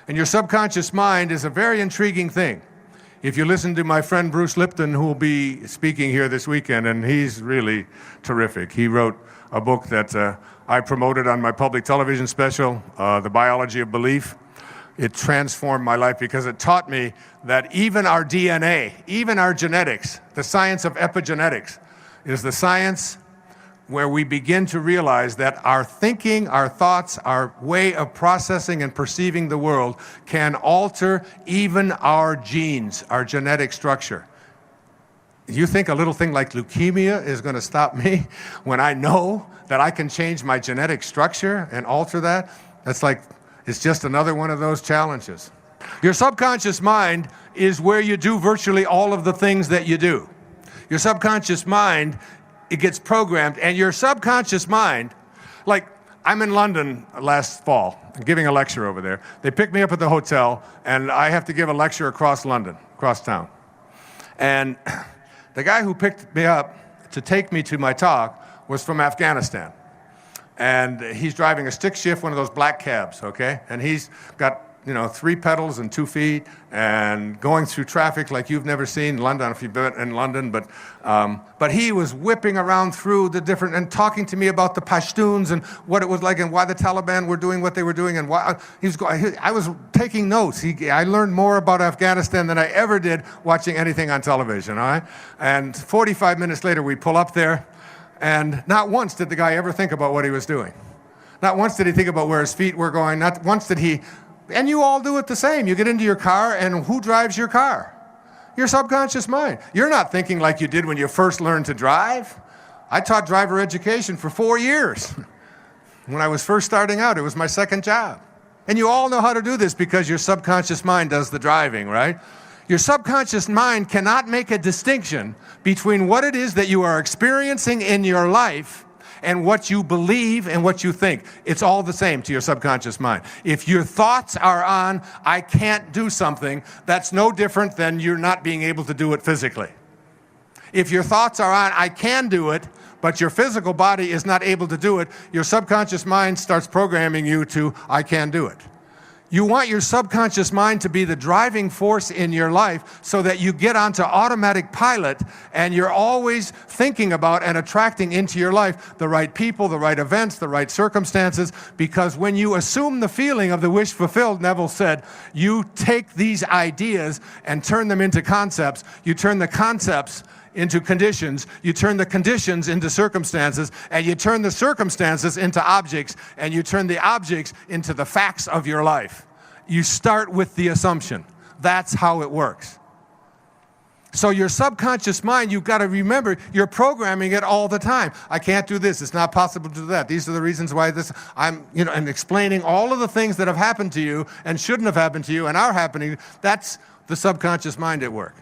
And your subconscious mind is a very intriguing thing. If you listen to my friend Bruce Lipton, who will be speaking here this weekend, and he's really terrific. He wrote a book that I promoted on my public television special, The Biology of Belief. It transformed my life because it taught me that even our DNA, even our genetics, the science of epigenetics, is the science where we begin to realize that our thinking, our thoughts, our way of processing and perceiving the world can alter even our genes, our genetic structure. You think a little thing like leukemia is going to stop me when I know that I can change my genetic structure and alter that? That's like, it's just another one of those challenges. Your subconscious mind is where you do virtually all of the things that you do. Your subconscious mind, it gets programmed, and your subconscious mind, like I'm in London last fall, giving a lecture over there. They picked me up at the hotel, and I have to give a lecture across London, across town. And the guy who picked me up to take me to my talk was from Afghanistan. And he's driving a stick shift, one of those black cabs, okay? And he's got, 3 pedals and 2 feet, and going through traffic like you've never seen in London, if you've been in London. But he was whipping around through the different, and talking to me about the Pashtuns and what it was like and why the Taliban were doing what they were doing, and why I was taking notes. I learned more about Afghanistan than I ever did watching anything on television, all right? And 45 minutes later, we pull up there, and not once did the guy ever think about what he was doing. Not once did he think about where his feet were going. Not once did he. And you all do it the same. You get into your car, and who drives your car? Your subconscious mind. You're not thinking like you did when you first learned to drive. I taught driver education for 4 years. When I was first starting out, it was my second job. And you all know how to do this because your subconscious mind does the driving, right? Your subconscious mind cannot make a distinction between what it is that you are experiencing in your life and what you believe and what you think. It's all the same to your subconscious mind. If your thoughts are on, I can't do something, that's no different than you're not being able to do it physically. If your thoughts are on, I can do it, but your physical body is not able to do it, your subconscious mind starts programming you to, I can do it. You want your subconscious mind to be the driving force in your life so that you get onto automatic pilot and you're always thinking about and attracting into your life the right people, the right events, the right circumstances, because when you assume the feeling of the wish fulfilled, Neville said, you take these ideas and turn them into concepts. You turn the concepts into conditions, you turn the conditions into circumstances, and you turn the circumstances into objects, and you turn the objects into the facts of your life. You start with the assumption. That's how it works. So your subconscious mind, you've got to remember, you're programming it all the time. I can't do this. It's not possible to do that. These are the reasons why this, I'm explaining all of the things that have happened to you and shouldn't have happened to you and are happening. That's the subconscious mind at work.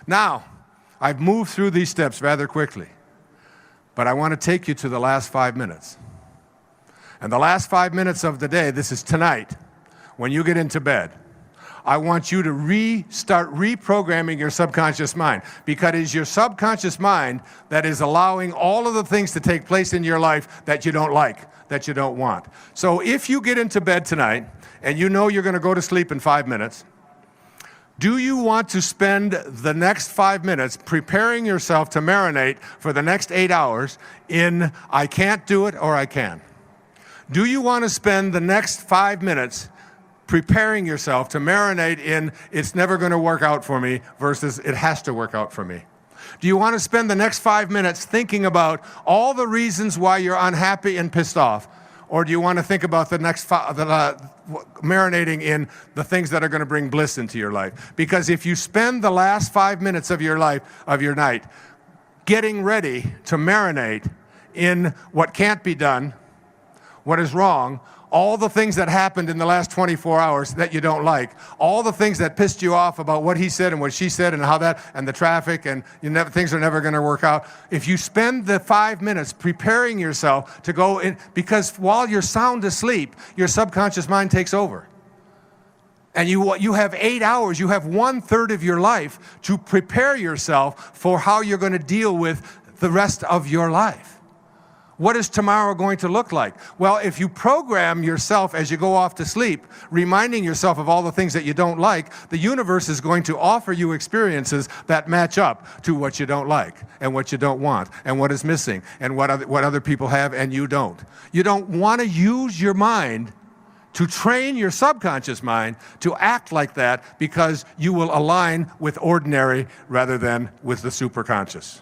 Now, I've moved through these steps rather quickly, but I want to take you to the last 5 minutes. And the last 5 minutes of the day, this is tonight, when you get into bed, I want you to start reprogramming your subconscious mind, because it is your subconscious mind that is allowing all of the things to take place in your life that you don't like, that you don't want. So if you get into bed tonight and you know you're going to go to sleep in 5 minutes, do you want to spend the next 5 minutes preparing yourself to marinate for the next 8 hours in I can't do it or I can? Do you want to spend the next 5 minutes preparing yourself to marinate in it's never going to work out for me versus it has to work out for me? Do you want to spend the next 5 minutes thinking about all the reasons why you're unhappy and pissed off? Or do you want to think about the next marinating in the things that are going to bring bliss into your life? Because if you spend the last 5 minutes of your life, of your night, getting ready to marinate in what can't be done, what is wrong, all the things that happened in the last 24 hours that you don't like, all the things that pissed you off about what he said and what she said and how that, and the traffic, and things are never going to work out. If you spend the 5 minutes preparing yourself to go in, because while you're sound asleep, your subconscious mind takes over. And you have 8 hours, you have 1/3 of your life to prepare yourself for how you're going to deal with the rest of your life. What is tomorrow going to look like? Well, if you program yourself as you go off to sleep, reminding yourself of all the things that you don't like, the universe is going to offer you experiences that match up to what you don't like and what you don't want and what is missing and what other people have and you don't. You don't want to use your mind to train your subconscious mind to act like that, because you will align with ordinary rather than with the superconscious.